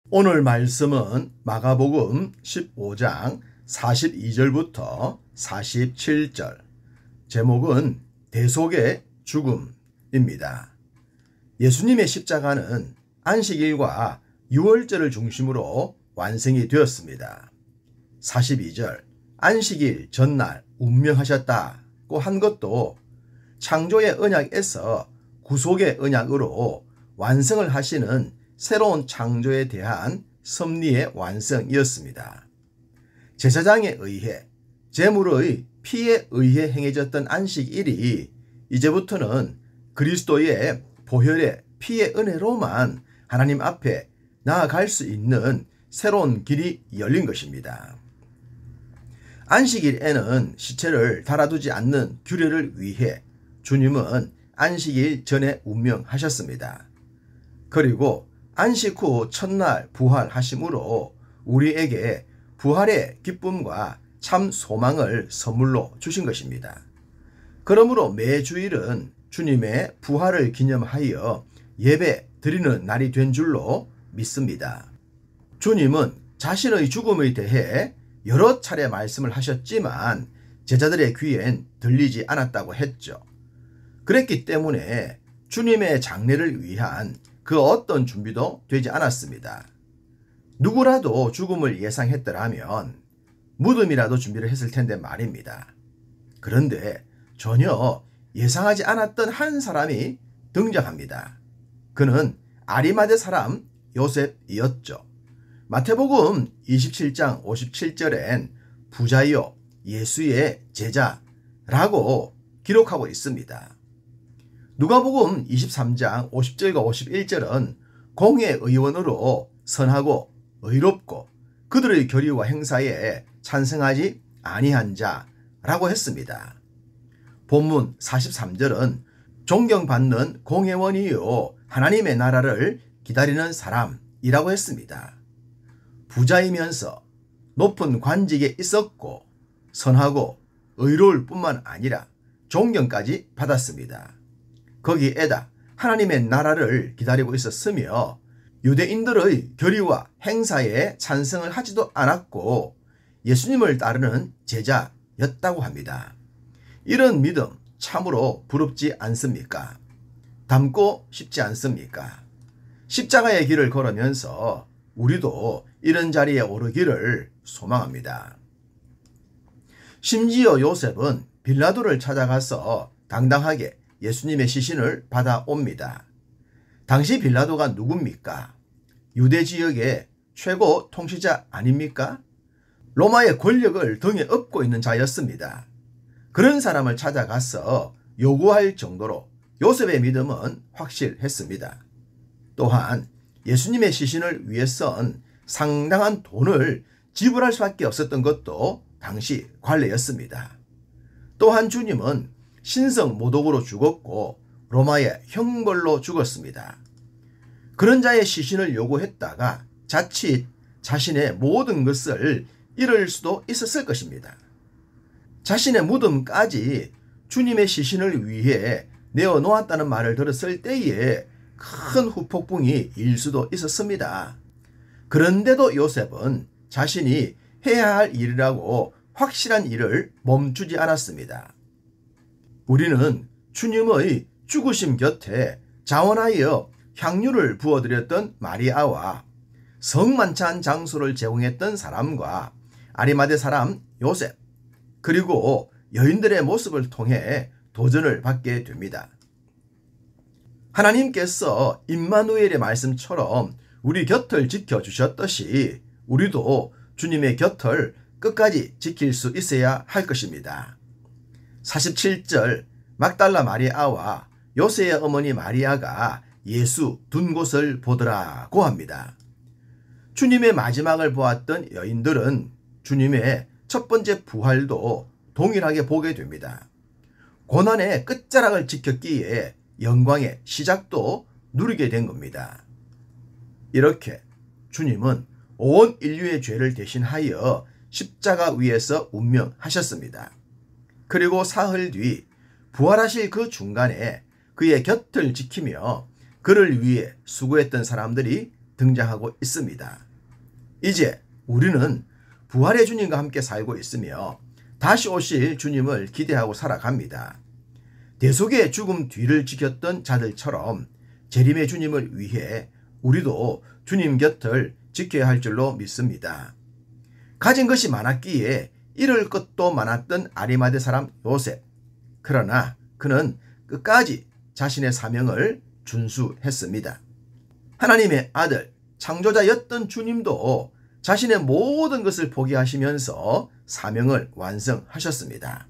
오늘 말씀은 마가복음 15장 42절부터 47절, 제목은 대속의 죽음입니다. 예수님의 십자가는 안식일과 유월절을 중심으로 완성이 되었습니다. 42절, 안식일 전날 운명하셨다고 한 것도 창조의 언약에서 구속의 언약으로 완성을 하시는 새로운 창조에 대한 섭리의 완성이었습니다. 제사장에 의해, 제물의 피에 의해 행해졌던 안식일이 이제부터는 그리스도의 보혈의 피의 은혜로만 하나님 앞에 나아갈 수 있는 새로운 길이 열린 것입니다. 안식일에는 시체를 달아두지 않는 규례를 위해 주님은 안식일 전에 운명하셨습니다. 그리고 안식 후 첫날 부활하심으로 우리에게 부활의 기쁨과 참 소망을 선물로 주신 것입니다. 그러므로 매주일은 주님의 부활을 기념하여 예배 드리는 날이 된 줄로 믿습니다. 주님은 자신의 죽음에 대해 여러 차례 말씀을 하셨지만 제자들의 귀엔 들리지 않았다고 했죠. 그랬기 때문에 주님의 장례를 위한 그 어떤 준비도 되지 않았습니다. 누구라도 죽음을 예상했더라면 무덤이라도 준비를 했을 텐데 말입니다. 그런데 전혀 예상하지 않았던 한 사람이 등장합니다. 그는 아리마대 사람 요셉이었죠. 마태복음 27장 57절엔 부자요 예수의 제자라고 기록하고 있습니다. 누가복음 23장 50절과 51절은 공회의원으로 선하고 의롭고 그들의 교리와 행사에 찬성하지 아니한 자라고 했습니다. 본문 43절은 존경받는 공회원이요 하나님의 나라를 기다리는 사람이라고 했습니다. 부자이면서 높은 관직에 있었고 선하고 의로울 뿐만 아니라 존경까지 받았습니다. 거기에다 하나님의 나라를 기다리고 있었으며 유대인들의 교리와 행사에 찬성을 하지도 않았고 예수님을 따르는 제자였다고 합니다. 이런 믿음 참으로 부럽지 않습니까? 닮고 싶지 않습니까? 십자가의 길을 걸으면서 우리도 이런 자리에 오르기를 소망합니다. 심지어 요셉은 빌라도를 찾아가서 당당하게 예수님의 시신을 받아옵니다. 당시 빌라도가 누굽니까? 유대 지역의 최고 통치자 아닙니까? 로마의 권력을 등에 업고 있는 자였습니다. 그런 사람을 찾아가서 요구할 정도로 요셉의 믿음은 확실했습니다. 또한 예수님의 시신을 위해선 상당한 돈을 지불할 수밖에 없었던 것도 당시 관례였습니다. 또한 주님은 신성 모독으로 죽었고 로마의 형벌로 죽었습니다. 그런 자의 시신을 요구했다가 자칫 자신의 모든 것을 잃을 수도 있었을 것입니다. 자신의 무덤까지 주님의 시신을 위해 내어놓았다는 말을 들었을 때에 큰 후폭풍이 일 수도 있었습니다. 그런데도 요셉은 자신이 해야 할 일이라고 확실한 일을 멈추지 않았습니다. 우리는 주님의 죽으심 곁에 자원하여 향유를 부어드렸던 마리아와 성만찬 장소를 제공했던 사람과 아리마대 사람 요셉, 그리고 여인들의 모습을 통해 도전을 받게 됩니다. 하나님께서 임마누엘의 말씀처럼 우리 곁을 지켜주셨듯이 우리도 주님의 곁을 끝까지 지킬 수 있어야 할 것입니다. 47절, 막달라 마리아와 요새의 어머니 마리아가 예수 둔 곳을 보더라고 합니다. 주님의 마지막을 보았던 여인들은 주님의 첫 번째 부활도 동일하게 보게 됩니다. 고난의 끝자락을 지켰기에 영광의 시작도 누리게 된 겁니다. 이렇게 주님은 온 인류의 죄를 대신하여 십자가 위에서 운명하셨습니다. 그리고 사흘 뒤 부활하실 그 중간에 그의 곁을 지키며 그를 위해 수고했던 사람들이 등장하고 있습니다. 이제 우리는 부활의 주님과 함께 살고 있으며 다시 오실 주님을 기대하고 살아갑니다. 대속의 죽음 뒤를 지켰던 자들처럼 재림의 주님을 위해 우리도 주님 곁을 지켜야 할 줄로 믿습니다. 가진 것이 많았기에 잃을 것도 많았던 아리마대 사람 요셉. 그러나 그는 끝까지 자신의 사명을 준수했습니다. 하나님의 아들, 창조자였던 주님도 자신의 모든 것을 포기하시면서 사명을 완성하셨습니다.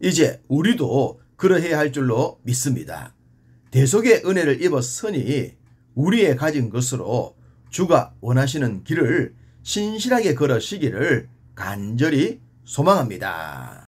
이제 우리도 그러해야 할 줄로 믿습니다. 대속의 은혜를 입었으니 우리의 가진 것으로 주가 원하시는 길을 신실하게 걸으시기를 간절히 소망합니다.